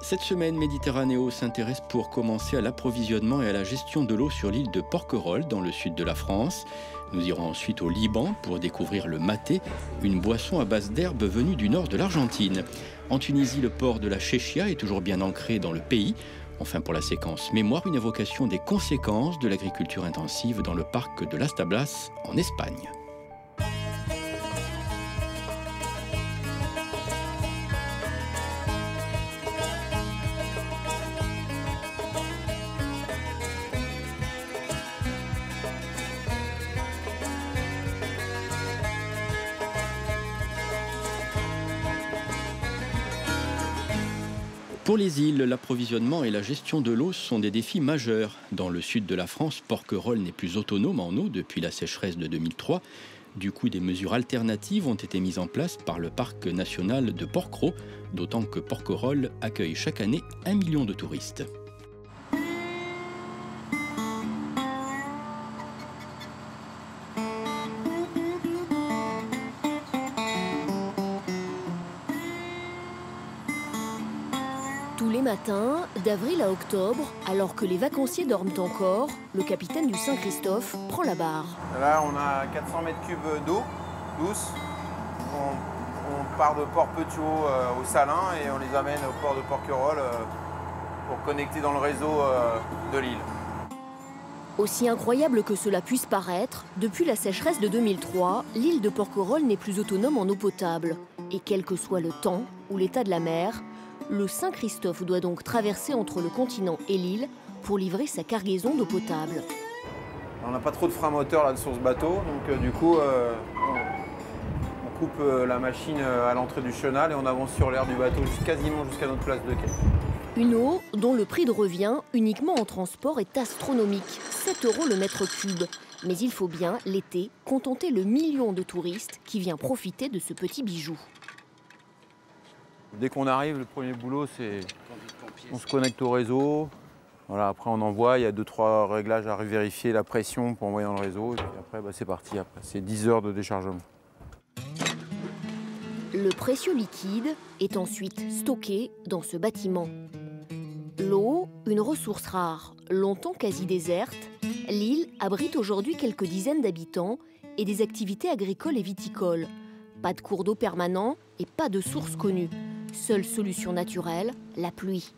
Cette semaine, Méditerranéo s'intéresse pour commencer à l'approvisionnement et à la gestion de l'eau sur l'île de Porquerolles, dans le sud de la France. Nous irons ensuite au Liban pour découvrir le maté, une boisson à base d'herbe venue du nord de l'Argentine. En Tunisie, le port de la Chéchia est toujours bien ancré dans le pays. Enfin, pour la séquence mémoire, une évocation des conséquences de l'agriculture intensive dans le parc de Las Tablas, en Espagne. Pour les îles, l'approvisionnement et la gestion de l'eau sont des défis majeurs. Dans le sud de la France, Porquerolles n'est plus autonome en eau depuis la sécheresse de 2003. Du coup, des mesures alternatives ont été mises en place par le parc national de Porquerolles, d'autant que Porquerolles accueille chaque année 1 million de touristes. Tous les matins, d'avril à octobre, alors que les vacanciers dorment encore, le capitaine du Saint-Christophe prend la barre. Là, on a 400 mètres cubes d'eau douce. On part de Port-Petiot au Salin et on les amène au port de Porquerolles pour connecter dans le réseau de l'île. Aussi incroyable que cela puisse paraître, depuis la sécheresse de 2003, l'île de Porquerolles n'est plus autonome en eau potable. Et quel que soit le temps ou l'état de la mer, le Saint-Christophe doit donc traverser entre le continent et l'île pour livrer sa cargaison d'eau potable. On n'a pas trop de frein moteur là sur ce bateau, donc du coup on coupe la machine à l'entrée du chenal et on avance sur l'air du bateau quasiment jusqu'à notre place de quai. Une eau dont le prix de revient uniquement en transport est astronomique, 7 € le mètre cube. Mais il faut bien, l'été, contenter le million de touristes qui vient profiter de ce petit bijou. Dès qu'on arrive, le premier boulot, c'est on se connecte au réseau. Voilà, après, on envoie. Il y a 2-3 réglages à vérifier la pression pour envoyer dans le réseau. Et puis après, c'est parti. Après, c'est 10 heures de déchargement. Le précieux liquide est ensuite stocké dans ce bâtiment. L'eau, une ressource rare, longtemps quasi déserte, l'île abrite aujourd'hui quelques dizaines d'habitants et des activités agricoles et viticoles. Pas de cours d'eau permanent et pas de source connue. Seule solution naturelle, la pluie.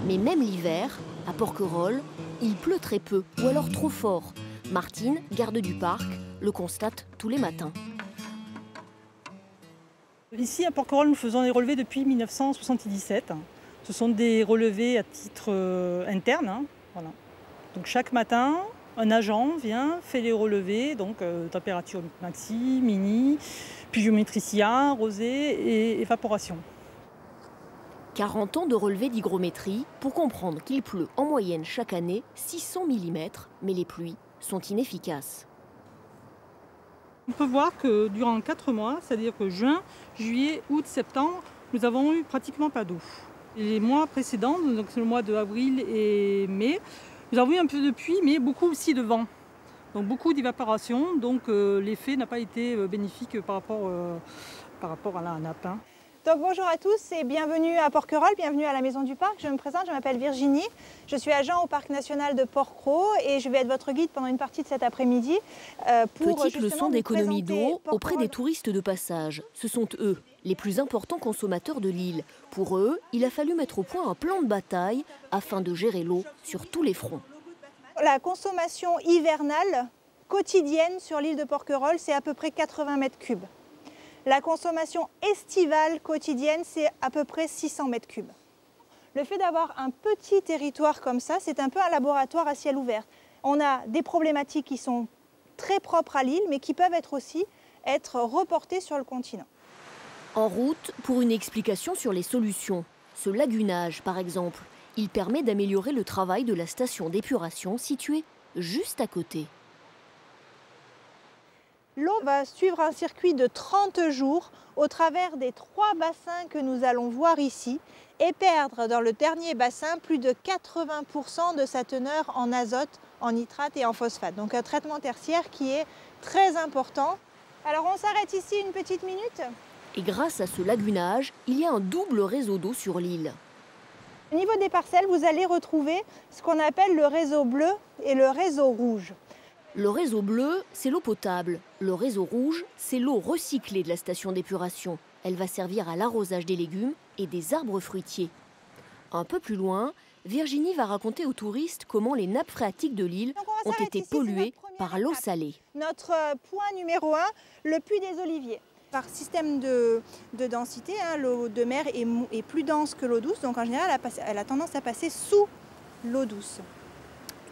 Mais même l'hiver, à Porquerolles, il pleut très peu ou alors trop fort. Martine, garde du parc, le constate tous les matins. Ici à Porquerolles, nous faisons des relevés depuis 1977. Ce sont des relevés à titre interne. Voilà. Donc chaque matin, un agent vient, fait les relevés, donc température maxi, mini, pluviométrie, rosée et évaporation. 40 ans de relevés d'hygrométrie pour comprendre qu'il pleut en moyenne chaque année 600 mm, mais les pluies sont inefficaces. On peut voir que durant 4 mois, c'est-à-dire que juin, juillet, août, septembre, nous avons eu pratiquement pas d'eau. Les mois précédents, donc c'est le mois de avril et mai, nous avons eu un peu de pluie, mais beaucoup aussi de vent. Donc beaucoup d'évaporation, donc l'effet n'a pas été bénéfique par rapport à la nappe. Donc bonjour à tous et bienvenue à Porquerolles, bienvenue à la Maison du Parc. Je me présente, je m'appelle Virginie, je suis agent au Parc national de Porquerolles et je vais être votre guide pendant une partie de cet après-midi. Petite leçon d'économie d'eau auprès des touristes de passage. Ce sont eux, les plus importants consommateurs de l'île. Pour eux, il a fallu mettre au point un plan de bataille afin de gérer l'eau sur tous les fronts. La consommation hivernale quotidienne sur l'île de Porquerolles, c'est à peu près 80 mètres cubes. La consommation estivale quotidienne, c'est à peu près 600 mètres cubes. Le fait d'avoir un petit territoire comme ça, c'est un peu un laboratoire à ciel ouvert. On a des problématiques qui sont très propres à l'île, mais qui peuvent aussi être reportées sur le continent. En route pour une explication sur les solutions. Ce lagunage, par exemple, il permet d'améliorer le travail de la station d'épuration située juste à côté. L'eau va suivre un circuit de 30 jours au travers des 3 bassins que nous allons voir ici et perdre dans le dernier bassin plus de 80% de sa teneur en azote, en nitrate et en phosphate. Donc un traitement tertiaire qui est très important. Alors on s'arrête ici une petite minute. Et grâce à ce lagunage, il y a un double réseau d'eau sur l'île. Au niveau des parcelles, vous allez retrouver ce qu'on appelle le réseau bleu et le réseau rouge. Le réseau bleu, c'est l'eau potable. Le réseau rouge, c'est l'eau recyclée de la station d'épuration. Elle va servir à l'arrosage des légumes et des arbres fruitiers. Un peu plus loin, Virginie va raconter aux touristes comment les nappes phréatiques de l'île ont été polluées par l'eau salée. Notre point numéro 1, le puits des Oliviers. Par système de densité, l'eau de mer est plus dense que l'eau douce, donc en général elle a tendance à passer sous l'eau douce.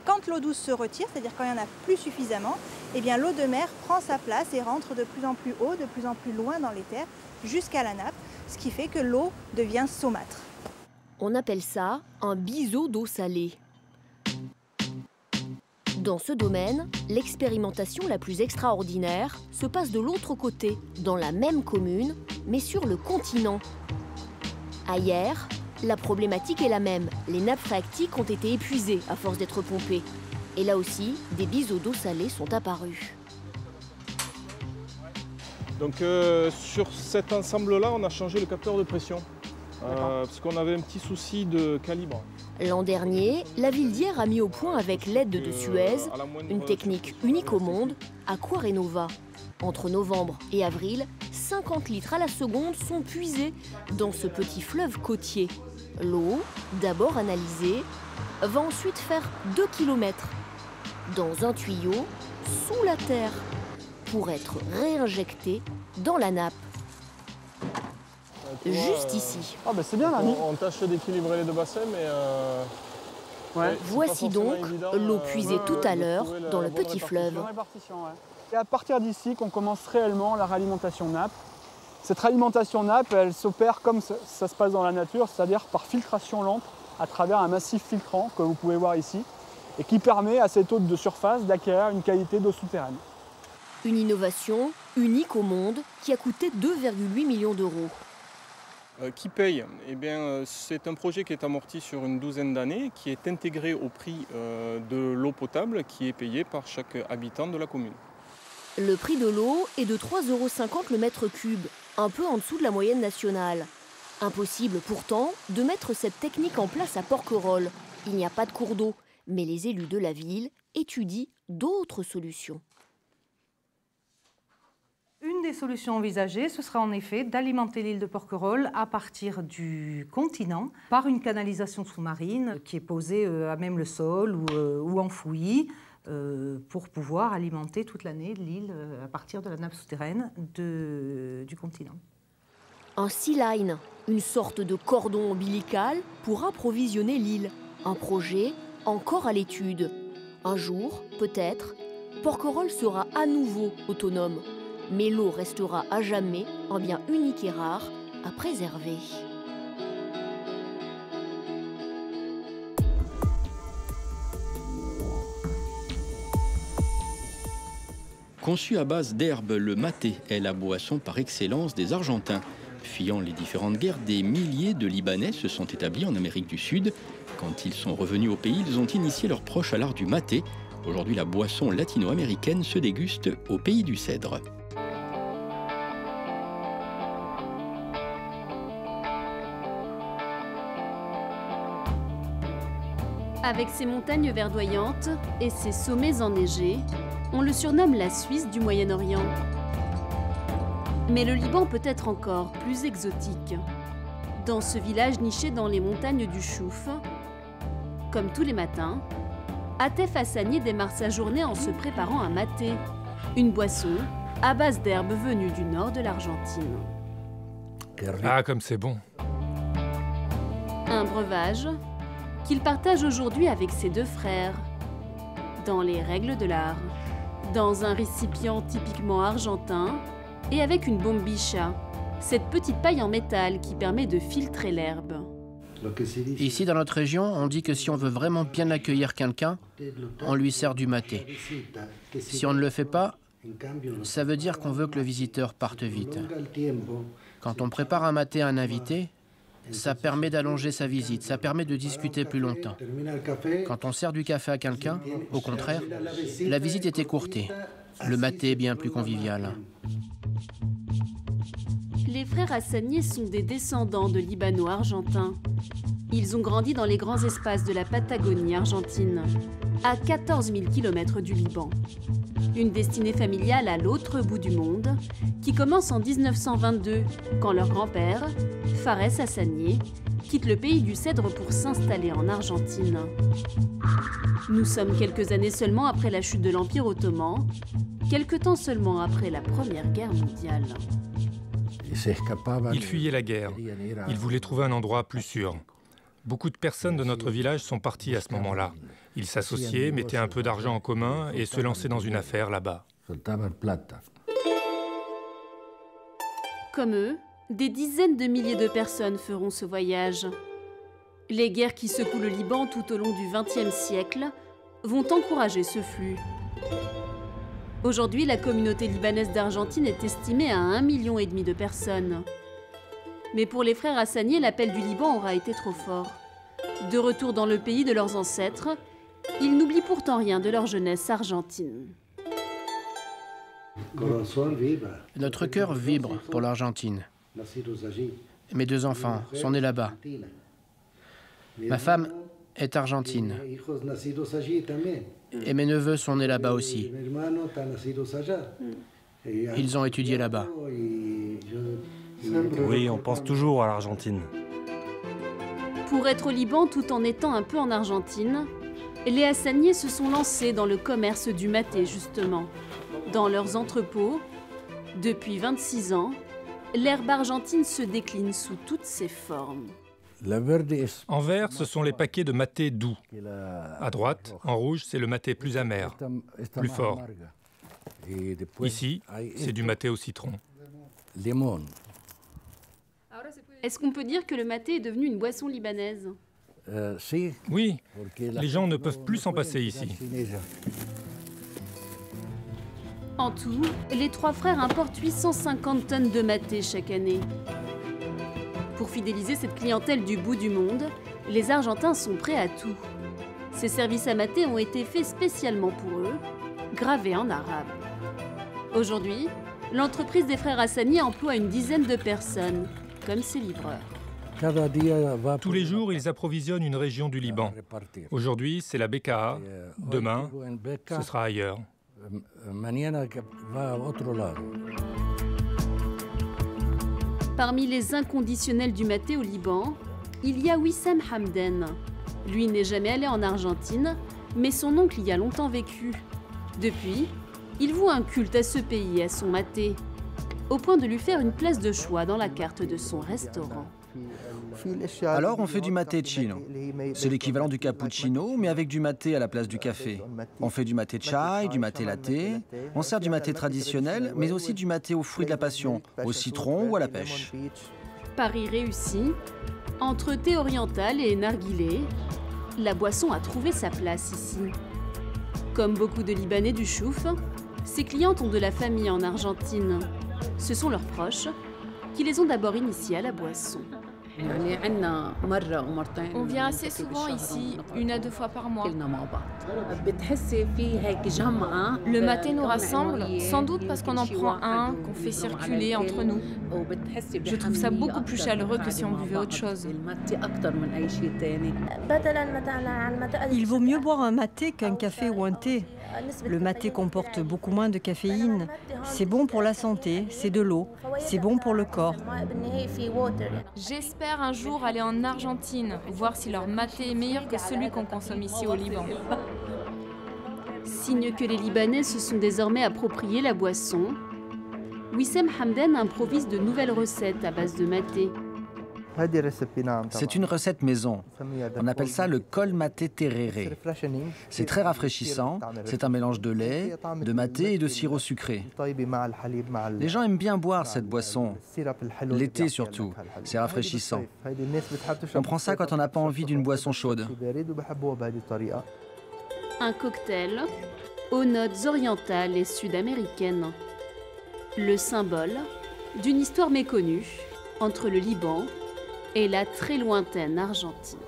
Quand l'eau douce se retire, c'est-à-dire quand il n'y en a plus suffisamment, eh bien l'eau de mer prend sa place et rentre de plus en plus haut, de plus en plus loin dans les terres, jusqu'à la nappe, ce qui fait que l'eau devient saumâtre. On appelle ça un biseau d'eau salée. Dans ce domaine, l'expérimentation la plus extraordinaire se passe de l'autre côté, dans la même commune, mais sur le continent. Ailleurs, la problématique est la même. Les nappes phréatiques ont été épuisées à force d'être pompées. Et là aussi, des biseaux d'eau salée sont apparus. Donc sur cet ensemble-là, on a changé le capteur de pression. Parce qu'on avait un petit souci de calibre. L'an dernier, la ville d'Hyères a mis au point avec l'aide de Suez une technique unique au monde, Aquarenova. Entre novembre et avril, 50 litres à la seconde sont puisés dans ce petit fleuve côtier. L'eau, d'abord analysée, va ensuite faire 2 km dans un tuyau sous la terre pour être réinjectée dans la nappe. Juste ici. Ah bah c'est bien là, on tâche d'équilibrer les deux bassins, mais... Voici donc l'eau puisée tout à l'heure dans le petit fleuve. Et à partir d'ici qu'on commence réellement la réalimentation nappe. Cette réalimentation nappe, elle s'opère comme ça se passe dans la nature, c'est-à-dire par filtration lente à travers un massif filtrant que vous pouvez voir ici et qui permet à cette eau de surface d'acquérir une qualité d'eau souterraine. Une innovation unique au monde qui a coûté 2,8 millions d'euros. Qui paye? Eh bien, c'est un projet qui est amorti sur une douzaine d'années, qui est intégré au prix de l'eau potable qui est payé par chaque habitant de la commune. Le prix de l'eau est de 3,50 € le mètre cube, un peu en dessous de la moyenne nationale. Impossible pourtant de mettre cette technique en place à Porquerolles. Il n'y a pas de cours d'eau, mais les élus de la ville étudient d'autres solutions. Une des solutions envisagées, ce sera en effet d'alimenter l'île de Porquerolles à partir du continent par une canalisation sous-marine qui est posée à même le sol ou enfouie pour pouvoir alimenter toute l'année l'île à partir de la nappe souterraine du continent. Un sea line, une sorte de cordon ombilical pour approvisionner l'île. Un projet encore à l'étude. Un jour, peut-être, Porquerolles sera à nouveau autonome. Mais l'eau restera à jamais un bien unique et rare à préserver. Conçu à base d'herbe, le maté est la boisson par excellence des Argentins. Fuyant les différentes guerres, des milliers de Libanais se sont établis en Amérique du Sud. Quand ils sont revenus au pays, ils ont initié leurs proches à l'art du maté. Aujourd'hui, la boisson latino-américaine se déguste au pays du cèdre. Avec ses montagnes verdoyantes et ses sommets enneigés, on le surnomme la Suisse du Moyen-Orient. Mais le Liban peut être encore plus exotique. Dans ce village niché dans les montagnes du Chouf, comme tous les matins, Atef Hassani démarre sa journée en se préparant un maté, une boisson à base d'herbes venues du nord de l'Argentine. Ah, comme c'est bon! Un breuvage qu'il partage aujourd'hui avec ses deux frères, dans les règles de l'art, dans un récipient typiquement argentin et avec une bombicha, cette petite paille en métal qui permet de filtrer l'herbe. Ici, dans notre région, on dit que si on veut vraiment bien accueillir quelqu'un, on lui sert du maté. Si on ne le fait pas, ça veut dire qu'on veut que le visiteur parte vite. Quand on prépare un maté à un invité, ça permet d'allonger sa visite, ça permet de discuter plus longtemps. Quand on sert du café à quelqu'un, au contraire, la visite est écourtée. Le maté est bien plus convivial. Les frères Hassani sont des descendants de Libano-Argentins. Ils ont grandi dans les grands espaces de la Patagonie argentine, à 14 000 km du Liban. Une destinée familiale à l'autre bout du monde, qui commence en 1922, quand leur grand-père, Fares Hassanieh, quitte le pays du cèdre pour s'installer en Argentine. Nous sommes quelques années seulement après la chute de l'Empire ottoman, quelque temps seulement après la Première Guerre mondiale. Ils fuyaient la guerre. Ils voulaient trouver un endroit plus sûr. Beaucoup de personnes de notre village sont parties à ce moment-là. Ils s'associaient, mettaient un peu d'argent en commun et se lançaient dans une affaire là-bas. Comme eux, des dizaines de milliers de personnes feront ce voyage. Les guerres qui secouent le Liban tout au long du XXe siècle vont encourager ce flux. Aujourd'hui, la communauté libanaise d'Argentine est estimée à 1,5 million de personnes. Mais pour les frères Hassanieh, l'appel du Liban aura été trop fort. De retour dans le pays de leurs ancêtres, ils n'oublient pourtant rien de leur jeunesse argentine. Notre cœur vibre pour l'Argentine. Mes 2 enfants sont nés là-bas. Ma femme est argentine. Et mes neveux sont nés là-bas aussi. Ils ont étudié là-bas. Oui, on pense toujours à l'Argentine. Pour être au Liban tout en étant un peu en Argentine, les Hassanieh se sont lancés dans le commerce du maté, justement. Dans leurs entrepôts, depuis 26 ans, l'herbe argentine se décline sous toutes ses formes. En vert, ce sont les paquets de maté doux. À droite, en rouge, c'est le maté plus amer, plus fort. Ici, c'est du maté au citron. Est-ce qu'on peut dire que le maté est devenu une boisson libanaise? Oui, les gens ne peuvent plus s'en passer ici. En tout, les 3 frères importent 850 tonnes de maté chaque année. Pour fidéliser cette clientèle du bout du monde, les Argentins sont prêts à tout. Ces services à maté ont été faits spécialement pour eux, gravés en arabe. Aujourd'hui, l'entreprise des frères Hassanieh emploie une dizaine de personnes, comme ses livreurs. Tous les jours, ils approvisionnent une région du Liban. Aujourd'hui, c'est la Bekaa. Demain, ce sera ailleurs. Parmi les inconditionnels du maté au Liban, il y a Wissem Hamden. Lui n'est jamais allé en Argentine, mais son oncle y a longtemps vécu. Depuis, il voue un culte à ce pays et à son maté, au point de lui faire une place de choix dans la carte de son restaurant. Alors on fait du maté chino. C'est l'équivalent du cappuccino, mais avec du maté à la place du café. On fait du maté chai, du maté latte. On sert du maté traditionnel, mais aussi du maté aux fruits de la passion, au citron ou à la pêche. Pari réussi. Entre thé oriental et narguilé, la boisson a trouvé sa place ici. Comme beaucoup de Libanais du Chouf, ses clientes ont de la famille en Argentine. Ce sont leurs proches qui les ont d'abord initiés à la boisson. On vient assez souvent ici, 1 à 2 fois par mois. Le maté nous rassemble, sans doute parce qu'on en prend un, qu'on fait circuler entre nous. Je trouve ça beaucoup plus chaleureux que si on buvait autre chose. Il vaut mieux boire un maté qu'un café ou un thé. Le maté comporte beaucoup moins de caféine. C'est bon pour la santé, c'est de l'eau, c'est bon pour le corps. J'espère un jour aller en Argentine, voir si leur maté est meilleur que celui qu'on consomme ici au Liban. Signe que les Libanais se sont désormais approprié la boisson, Wissem Hamden improvise de nouvelles recettes à base de maté. C'est une recette maison. On appelle ça le col maté tereré. C'est très rafraîchissant. C'est un mélange de lait, de maté et de sirop sucré. Les gens aiment bien boire cette boisson, l'été surtout. C'est rafraîchissant. On prend ça quand on n'a pas envie d'une boisson chaude. Un cocktail aux notes orientales et sud-américaines. Le symbole d'une histoire méconnue entre le Liban et la très lointaine Argentine.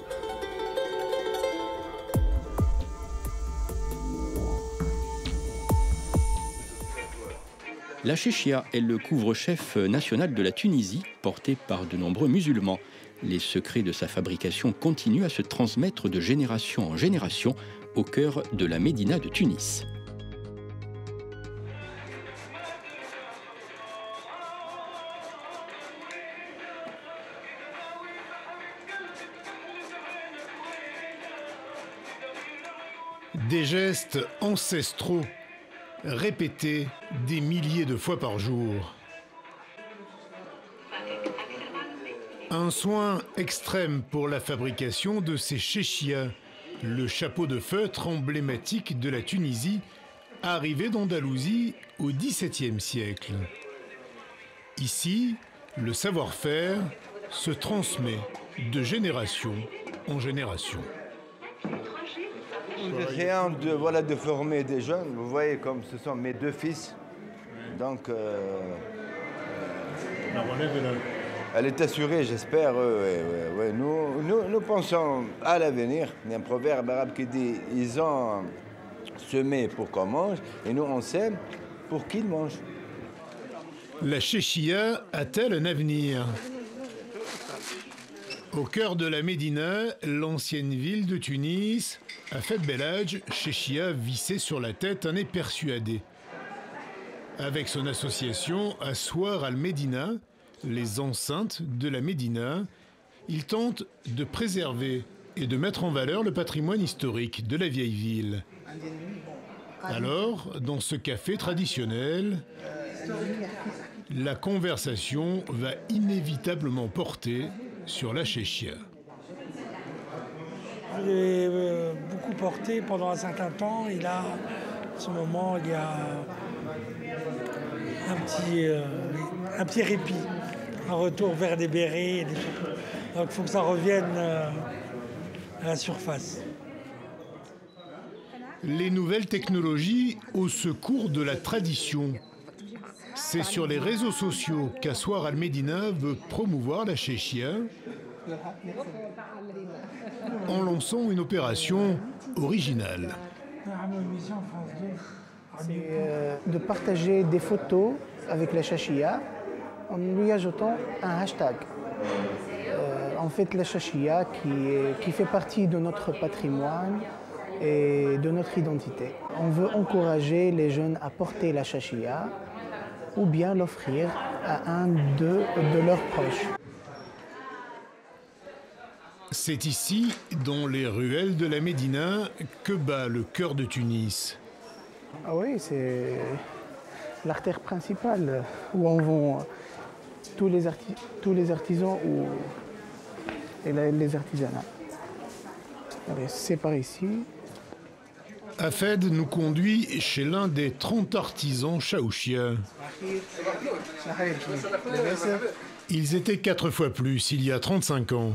La chéchia est le couvre-chef national de la Tunisie, porté par de nombreux musulmans. Les secrets de sa fabrication continuent à se transmettre de génération en génération au cœur de la Médina de Tunis. Des gestes ancestraux, répétés des milliers de fois par jour. Un soin extrême pour la fabrication de ces chéchias, le chapeau de feutre emblématique de la Tunisie, arrivé d'Andalousie au XVIIe siècle. Ici, le savoir-faire se transmet de génération en génération. J'essaie de former des jeunes, vous voyez comme ce sont mes deux fils. Donc, elle est assurée, j'espère. Nous pensons à l'avenir. Il y a un proverbe arabe qui dit « Ils ont semé pour qu'on mange et nous on sème pour qu'ils mangent ». La chéchia a-t-elle un avenir ? Au cœur de la Médina, l'ancienne ville de Tunis, à Feth Belhadj, chéchia vissait sur la tête un nez persuadé. Avec son association Assoir al-Médina, les enceintes de la Médina, il tente de préserver et de mettre en valeur le patrimoine historique de la vieille ville. Alors, dans ce café traditionnel, la conversation va inévitablement porter sur la chéchia. Je l'ai beaucoup porté pendant un certain temps et là, en ce moment, il y a un petit répit, un retour vers des bérets. Et des choses. Donc il faut que ça revienne à la surface. Les nouvelles technologies au secours de la tradition. C'est sur les réseaux sociaux qu'Assoir al-Médina veut promouvoir la chéchia en lançant une opération originale. C'est de partager des photos avec la chéchia en lui ajoutant un hashtag. En fait, la chéchia qui fait partie de notre patrimoine et de notre identité. On veut encourager les jeunes à porter la chéchia ou bien l'offrir à un de leurs proches. C'est ici, dans les ruelles de la Médina, que bat le cœur de Tunis. Ah oui, c'est l'artère principale où on vend tous les artisans et les artisanats. C'est par ici. Afed nous conduit chez l'un des 30 artisans chaouchia. Ils étaient 4 fois plus il y a 35 ans.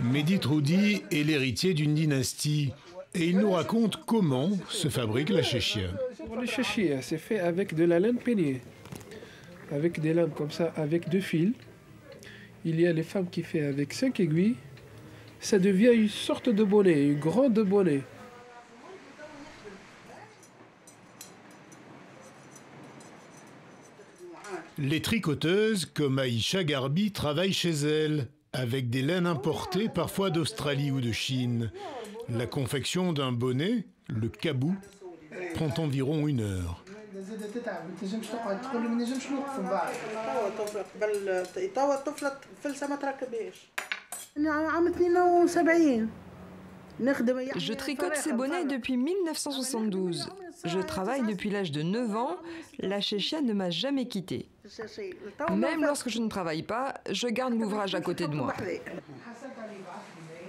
Mehdi Troudi est l'héritier d'une dynastie et il nous raconte comment se fabrique la chéchia. Le chéchia, c'est fait avec de la laine peignée, avec des lames comme ça, avec 2 fils. Il y a les femmes qui font avec 5 aiguilles. Ça devient une sorte de bonnet, une grande bonnet. Les tricoteuses, comme Aïcha Garbi, travaillent chez elles, avec des laines importées, parfois d'Australie ou de Chine. La confection d'un bonnet, le kabou, prend environ 1 heure. Je tricote ces bonnets depuis 1972. Je travaille depuis l'âge de 9 ans. La chéchia ne m'a jamais quittée. Même lorsque je ne travaille pas, je garde l'ouvrage à côté de moi.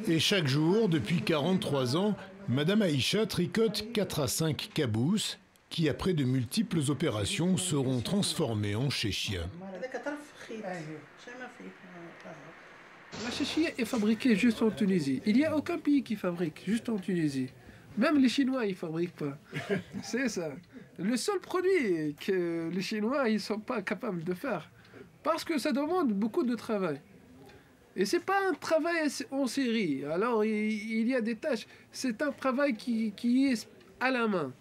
Et chaque jour, depuis 43 ans, Madame Aïcha tricote 4 à 5 cabousses qui, après de multiples opérations, seront transformées en chéchia. La chéchia est fabriquée juste en Tunisie. Il n'y a aucun pays qui fabrique, juste en Tunisie. Même les Chinois, ils ne fabriquent pas. C'est ça. Le seul produit que les Chinois ne sont pas capables de faire. Parce que ça demande beaucoup de travail. Et ce n'est pas un travail en série. Alors, il y a des tâches. C'est un travail qui est à la main.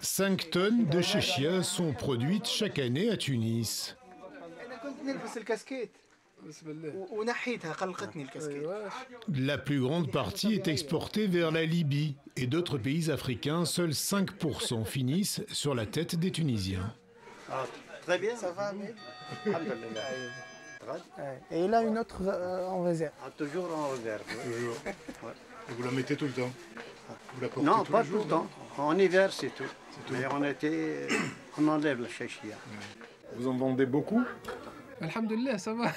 5 tonnes de chéchia sont produites chaque année à Tunis. La plus grande partie est exportée vers la Libye et d'autres pays africains. Seuls 5% finissent sur la tête des Tunisiens. Très bien. Ça va, et là, une autre en réserve. Toujours en réserve. Toujours. Ouais. Et vous la mettez tout le temps? Vous la portez non, pas tout le temps. En hiver, c'est tout. Mais en été, on enlève la chachia. Vous en vendez beaucoup? Alhamdulillah, ça va.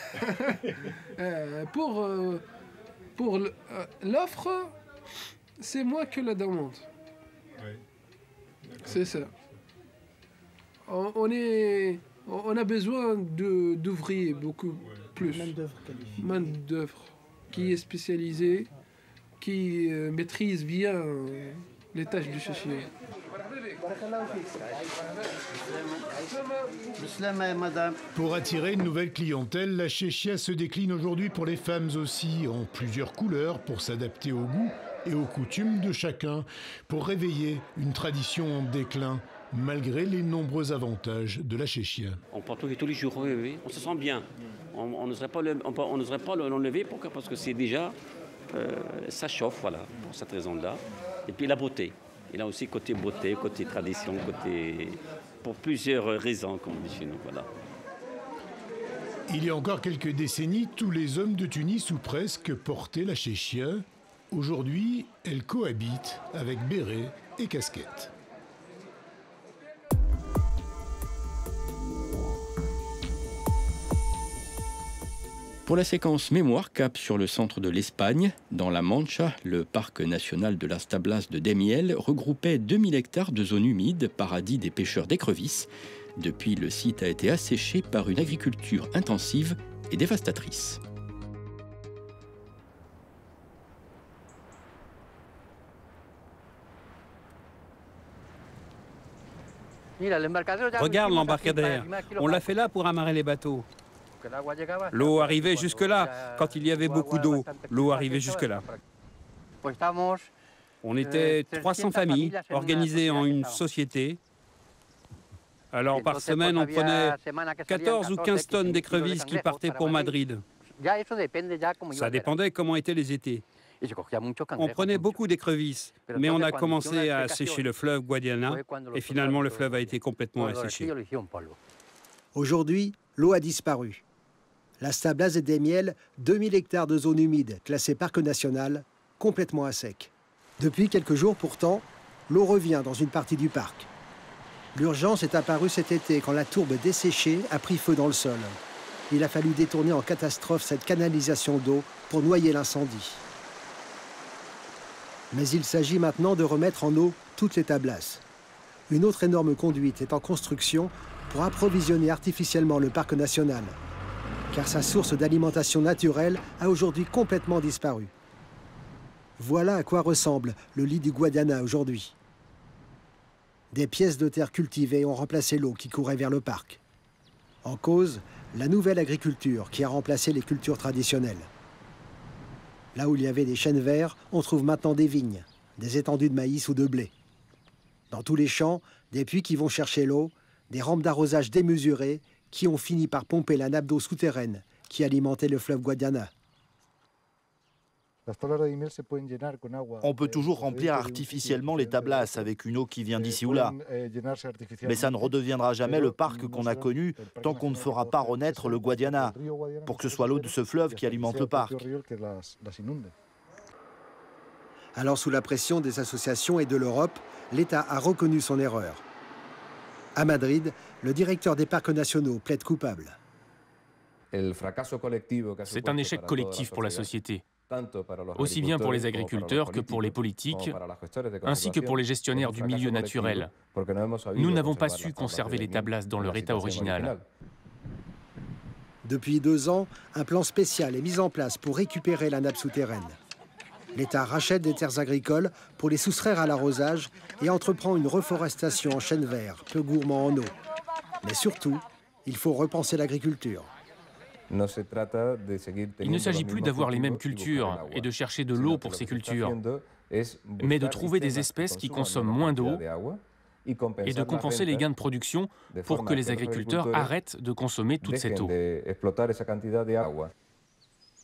Pour l'offre, c'est moins que la demande. Oui. C'est ça. On a besoin d'ouvriers beaucoup plus. Main d'œuvre qui est spécialisée, qui maîtrise bien les tâches du chachia. Pour attirer une nouvelle clientèle, la chéchia se décline aujourd'hui pour les femmes aussi, en plusieurs couleurs pour s'adapter au goût et aux coutumes de chacun, pour réveiller une tradition en déclin, malgré les nombreux avantages de la chéchia. On porte tous les jours, oui. On se sent bien. On n'oserait pas l'enlever, pourquoi? Parce que c'est déjà, ça chauffe, voilà, pour cette raison-là. Et puis la beauté. Il a aussi côté beauté, côté tradition, pour plusieurs raisons, comme on dit chez nous, voilà. Il y a encore quelques décennies, tous les hommes de Tunis, ou presque, portaient la chéchia. Aujourd'hui, elle cohabite avec béret et casquette. Pour la séquence mémoire, cap sur le centre de l'Espagne. Dans la Mancha, le parc national de las Tablas de Daimiel regroupait 2000 hectares de zones humides, paradis des pêcheurs d'écrevisses. Depuis, le site a été asséché par une agriculture intensive et dévastatrice. Regarde l'embarcadère. On l'a fait là pour amarrer les bateaux. L'eau arrivait jusque-là. Quand il y avait beaucoup d'eau, l'eau arrivait jusque-là. On était 300 familles organisées en une société. Alors par semaine, on prenait 14 ou 15 tonnes d'écrevisses qui partaient pour Madrid. Ça dépendait comment étaient les étés. On prenait beaucoup d'écrevisses, mais on a commencé à assécher le fleuve Guadiana et finalement le fleuve a été complètement asséché. Aujourd'hui, l'eau a disparu. Las Tablas de Daimiel, 2000 hectares de zones humides classées parc national, complètement à sec. Depuis quelques jours pourtant, l'eau revient dans une partie du parc. L'urgence est apparue cet été quand la tourbe desséchée a pris feu dans le sol. Il a fallu détourner en catastrophe cette canalisation d'eau pour noyer l'incendie. Mais il s'agit maintenant de remettre en eau toutes les tablasses. Une autre énorme conduite est en construction pour approvisionner artificiellement le parc national, car sa source d'alimentation naturelle a aujourd'hui complètement disparu. Voilà à quoi ressemble le lit du Guadiana aujourd'hui. Des pièces de terre cultivées ont remplacé l'eau qui courait vers le parc. En cause, la nouvelle agriculture qui a remplacé les cultures traditionnelles. Là où il y avait des chênes verts, on trouve maintenant des vignes, des étendues de maïs ou de blé. Dans tous les champs, des puits qui vont chercher l'eau, des rampes d'arrosage démesurées qui ont fini par pomper la nappe d'eau souterraine qui alimentait le fleuve Guadiana. On peut toujours remplir artificiellement les tablasses avec une eau qui vient d'ici ou là. Mais ça ne redeviendra jamais le parc qu'on a connu tant qu'on ne fera pas renaître le Guadiana, pour que ce soit l'eau de ce fleuve qui alimente le parc. Alors, sous la pression des associations et de l'Europe, l'État a reconnu son erreur. À Madrid, le directeur des parcs nationaux plaide coupable. C'est un échec collectif pour la société, aussi bien pour les agriculteurs que pour les politiques, ainsi que pour les gestionnaires du milieu naturel. Nous n'avons pas su conserver les tablasses dans leur état original. Depuis 2 ans, un plan spécial est mis en place pour récupérer la nappe souterraine. L'État rachète des terres agricoles pour les soustraire à l'arrosage et entreprend une reforestation en chêne vert, peu gourmand en eau. Mais surtout, il faut repenser l'agriculture. Il ne s'agit plus d'avoir les mêmes cultures et de chercher de l'eau pour ces cultures, mais de trouver des espèces qui consomment moins d'eau et de compenser les gains de production pour que les agriculteurs arrêtent de consommer toute cette eau.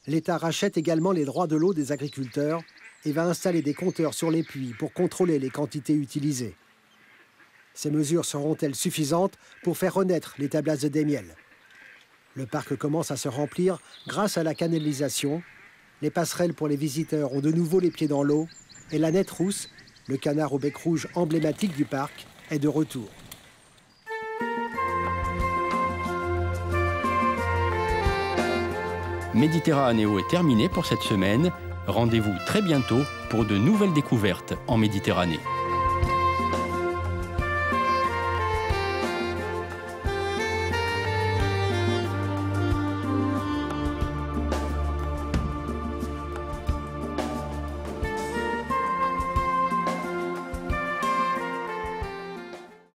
L'État rachète également les droits de l'eau des agriculteurs et va installer des compteurs sur les puits pour contrôler les quantités utilisées. Ces mesures seront-elles suffisantes pour faire renaître les tablasses de Daimiel? Le parc commence à se remplir grâce à la canalisation. Les passerelles pour les visiteurs ont de nouveau les pieds dans l'eau et la nette rousse, le canard au bec rouge emblématique du parc, est de retour. Méditerranéo est terminé pour cette semaine. Rendez-vous très bientôt pour de nouvelles découvertes en Méditerranée.